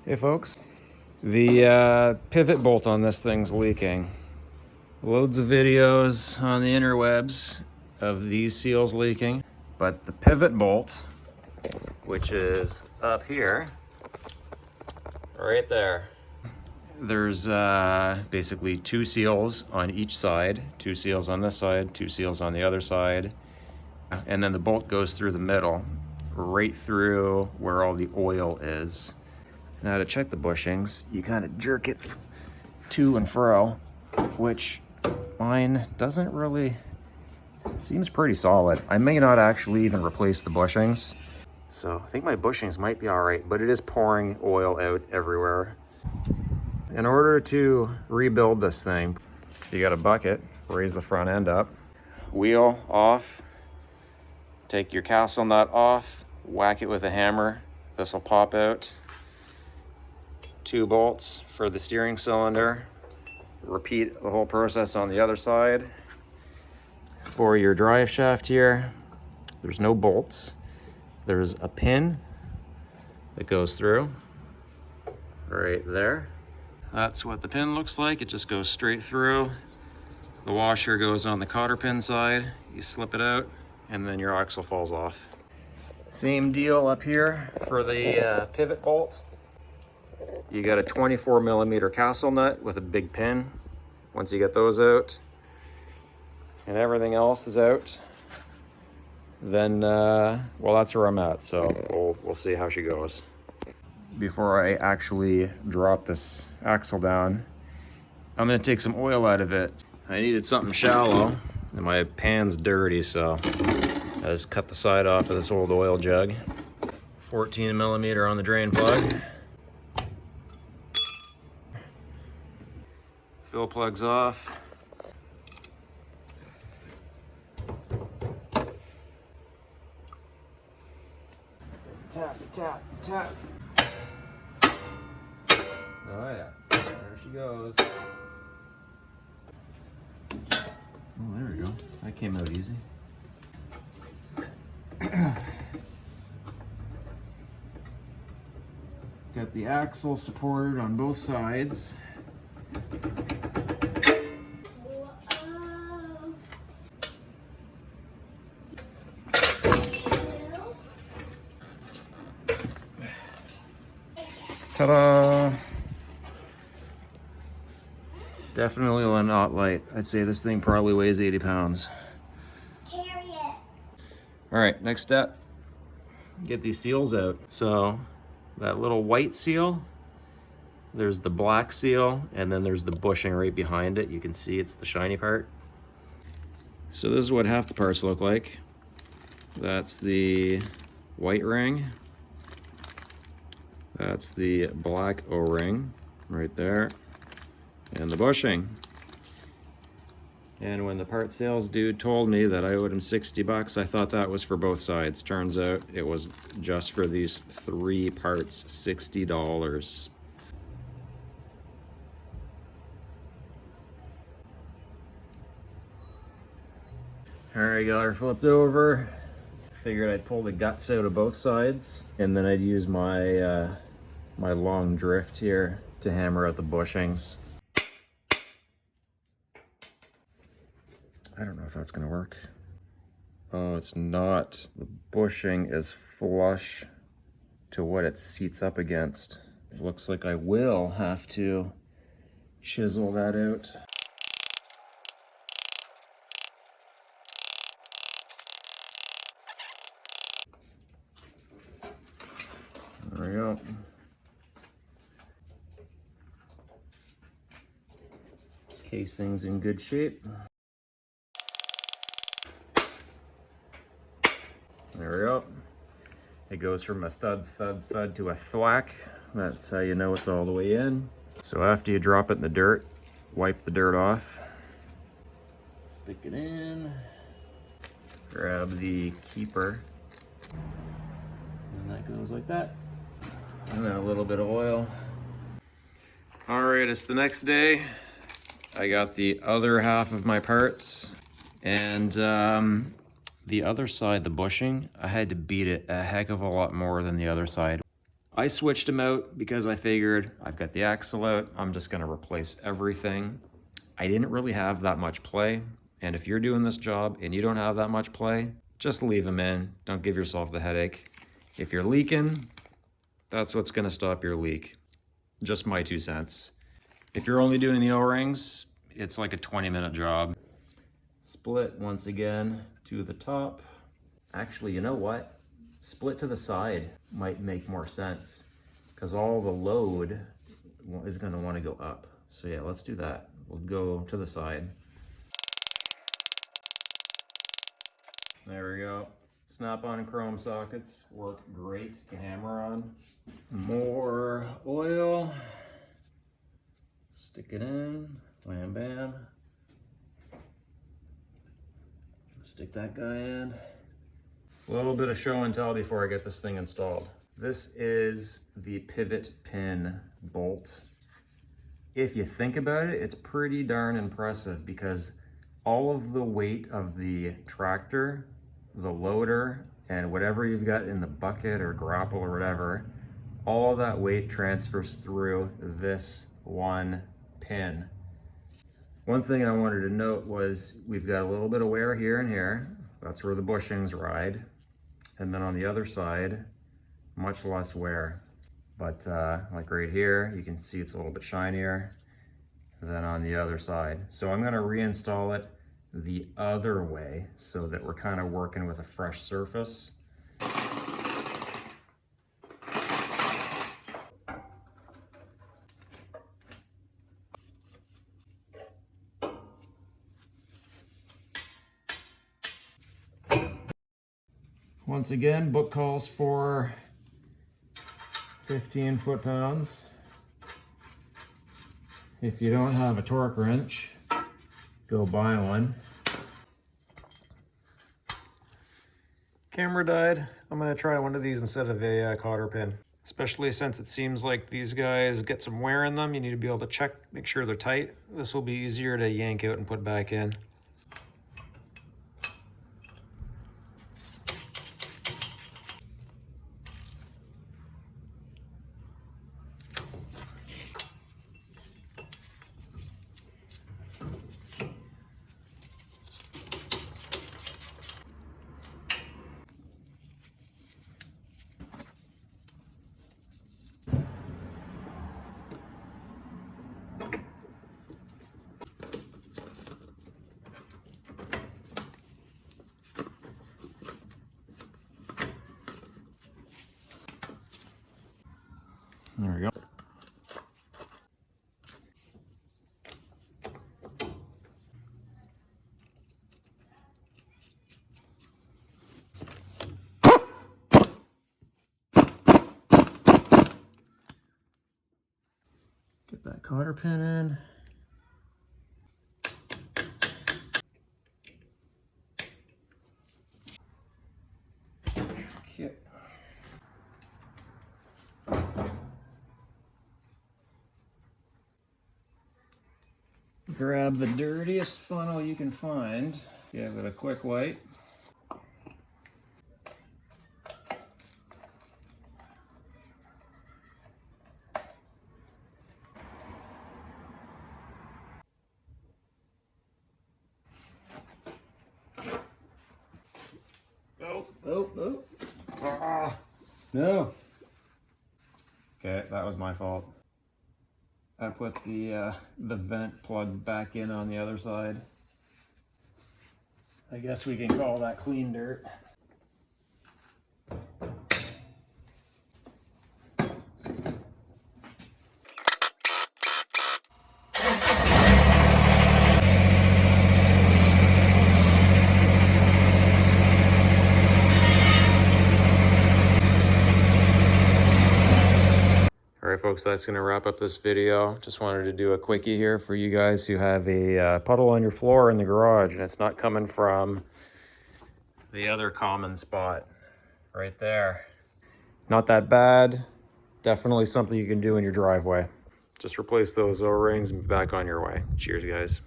Hey folks, the pivot bolt on this thing's leaking. Loads of videos on the interwebs of these seals leaking, but the pivot bolt, which is up here, right there, there's basically two seals on each side, two seals on this side, two seals on the other side, and then the bolt goes through the middle, right through where all the oil is. Now to check the bushings, you kind of jerk it to and fro, which mine doesn't really, seems pretty solid. I may not actually even replace the bushings. So I think my bushings might be all right, but it is pouring oil out everywhere. In order to rebuild this thing, you got a bucket, raise the front end up, wheel off, take your castle nut off, whack it with a hammer. This will pop out. 2 bolts for the steering cylinder. Repeat the whole process on the other side. For your drive shaft here, there's no bolts. There's a pin that goes through right there. That's what the pin looks like. It just goes straight through. The washer goes on the cotter pin side. You slip it out and then your axle falls off. Same deal up here for the pivot bolt. You got a 24mm castle nut with a big pin. Once you get those out and everything else is out, then well, that's where I'm at. So we'll see how she goes. Before I actually drop this axle down, I'm gonna take some oil out of it. I needed something shallow and my pan's dirty, so I just cut the side off of this old oil jug. 14mm on the drain plug. Fill plugs off. Tap, tap, tap. Oh yeah, there she goes. Oh, there we go. That came out easy. Got the axle supported on both sides. Ta-da! Definitely not light. I'd say this thing probably weighs 80 pounds. Carry it. All right, next step, get these seals out. So that little white seal, there's the black seal, and then there's the bushing right behind it. You can see it's the shiny part. So this is what half the parts look like. That's the white ring. That's the black O-ring right there, and the bushing. And when the part sales dude told me that I owed him 60 bucks, I thought that was for both sides. Turns out it was just for these 3 parts, $60. All right, got her flipped over. Figured I'd pull the guts out of both sides, and then I'd use my my long drift here to hammer out the bushings. I don't know if that's gonna work. Oh, it's not. The bushing is flush to what it seats up against. It looks like I will have to chisel that out. There we go. Casing's in good shape. There we go. It goes from a thud, thud, thud to a thwack. That's how you know it's all the way in. So after you drop it in the dirt, wipe the dirt off. Stick it in. Grab the keeper. And that goes like that. And then a little bit of oil. All right, it's the next day. I got the other half of my parts, and the other side, the bushing, I had to beat it a heck of a lot more than the other side. I switched them out because I figured I've got the axle out. I'm just gonna replace everything. I didn't really have that much play. And if you're doing this job and you don't have that much play, just leave them in. Don't give yourself the headache. If you're leaking, that's what's gonna stop your leak. Just my 2 cents. If you're only doing the O-rings, it's like a 20-minute job. Split once again to the top. Actually, you know what? Split to the side might make more sense because all the load is gonna wanna go up. So yeah, let's do that. We'll go to the side. There we go. Snap-on chrome sockets work great to hammer on. More oil. Stick it in, wham bam. Stick that guy in. A little bit of show and tell before I get this thing installed. This is the pivot pin bolt. If you think about it, it's pretty darn impressive because all of the weight of the tractor, the loader, and whatever you've got in the bucket or grapple or whatever, all of that weight transfers through this one pin. One thing I wanted to note was we've got a little bit of wear here and here. That's where the bushings ride. And then on the other side, much less wear. But like right here, you can see it's a little bit shinier than on the other side. So I'm gonna reinstall it the other way so that we're kind of working with a fresh surface. Once again, book calls for 15 foot-pounds. If you don't have a torque wrench, go buy one. Camera died. I'm gonna try one of these instead of a cotter pin. Especially since it seems like these guys get some wear in them. You need to be able to check, make sure they're tight. This will be easier to yank out and put back in. There we go. Get that cotter pin in. Okay. Grab the dirtiest funnel you can find. Give it a quick wipe. Oh. Ah, no. Okay, that was my fault. I put the vent plug back in on the other side. I guess we can call that clean dirt. All right, folks, that's going to wrap up this video. Just wanted to do a quickie here for you guys who have a puddle on your floor in the garage and it's not coming from the other common spot right there. Not that bad. Definitely something you can do in your driveway. Just replace those O-rings and be back on your way. Cheers, guys.